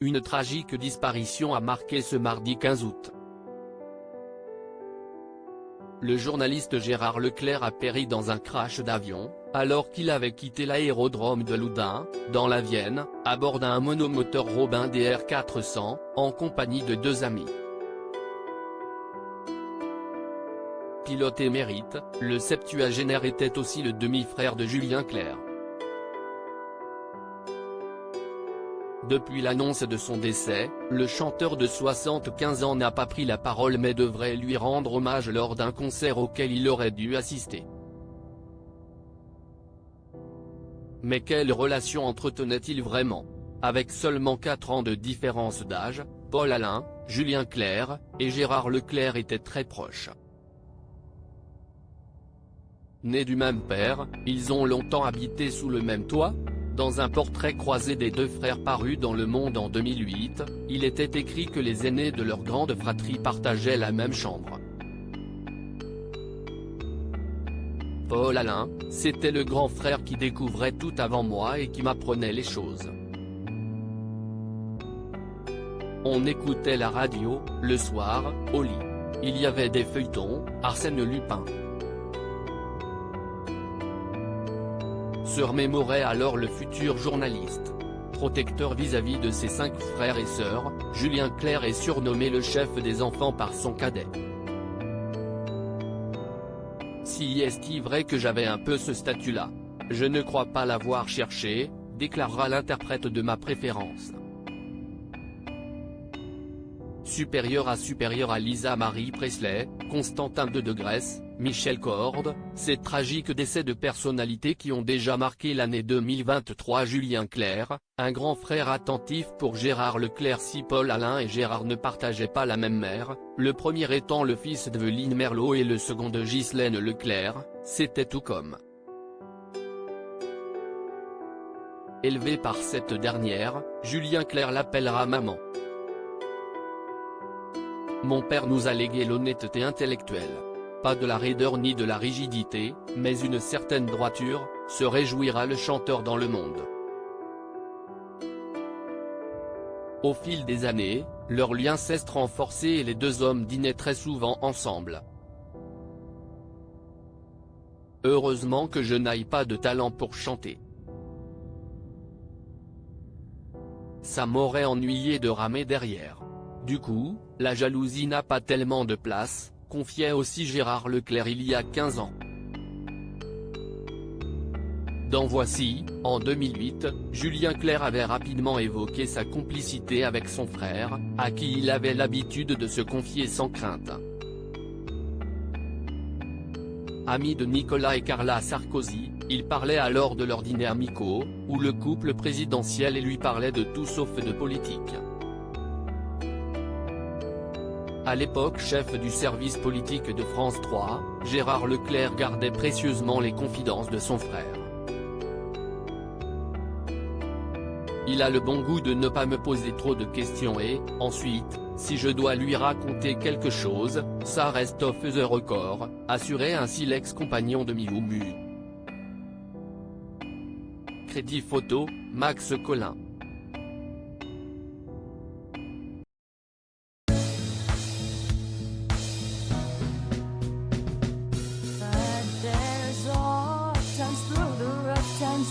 Une tragique disparition a marqué ce mardi 15 août. Le journaliste Gérard Leclerc a péri dans un crash d'avion, alors qu'il avait quitté l'aérodrome de Loudun, dans la Vienne, à bord d'un monomoteur Robin DR400, en compagnie de 2 amis. Pilote émérite, le septuagénaire était aussi le demi-frère de Julien Clerc. Depuis l'annonce de son décès, le chanteur de 75 ans n'a pas pris la parole mais devrait lui rendre hommage lors d'un concert auquel il aurait dû assister. Mais quelle relation entretenait-il vraiment? Avec seulement 4 ans de différence d'âge, Paul Alain, Julien Clerc, et Gérard Leclerc étaient très proches. Nés du même père, ils ont longtemps habité sous le même toit. Dans un portrait croisé des 2 frères paru dans Le Monde en 2008, il était écrit que les aînés de leur grande fratrie partageaient la même chambre. Paul Alain, c'était le grand frère qui découvrait tout avant moi et qui m'apprenait les choses. On écoutait la radio, le soir, au lit. Il y avait des feuilletons, Arsène Lupin. Se remémorait alors le futur journaliste. Protecteur vis-à-vis de ses 5 frères et sœurs, Julien Clerc est surnommé le chef des enfants par son cadet. Si est-il vrai que j'avais un peu ce statut-là? Je ne crois pas l'avoir cherché, déclarera l'interprète de Ma préférence. Supérieur à Lisa Marie Presley, Constantin de Grèce, Michel Corde, ces tragiques décès de personnalités qui ont déjà marqué l'année 2023. Julien Clerc, un grand frère attentif pour Gérard Leclerc. Si Paul Alain et Gérard ne partageaient pas la même mère, le premier étant le fils d'Evelyne Merlot et le second de Ghislaine Leclerc, c'était tout comme. Élevé par cette dernière, Julien Clerc l'appellera maman. Mon père nous a légué l'honnêteté intellectuelle. Pas de la raideur ni de la rigidité, mais une certaine droiture, se réjouira le chanteur dans Le Monde. Au fil des années, leur lien s'est renforcé et les 2 hommes dînaient très souvent ensemble. Heureusement que je n'aille pas de talent pour chanter. Ça m'aurait ennuyé de ramer derrière. Du coup, la jalousie n'a pas tellement de place, confiait aussi Gérard Leclerc il y a 15 ans. Dans Voici, en 2008, Julien Clerc avait rapidement évoqué sa complicité avec son frère, à qui il avait l'habitude de se confier sans crainte. Ami de Nicolas et Carla Sarkozy, il parlait alors de leurs dîners amicaux, où le couple présidentiel lui parlait de tout sauf de politique. À l'époque chef du service politique de France 3, Gérard Leclerc gardait précieusement les confidences de son frère. Il a le bon goût de ne pas me poser trop de questions et, ensuite, si je dois lui raconter quelque chose, ça reste off the record, assurait ainsi l'ex-compagnon de Miu Mu. Crédit photo, Max Collin.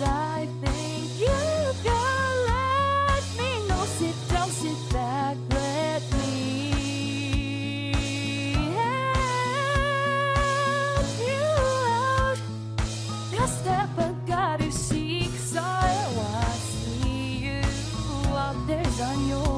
I think you can let me know. Sit down, sit back, let me help you out. The step I gotta seek, so I see you out there's on your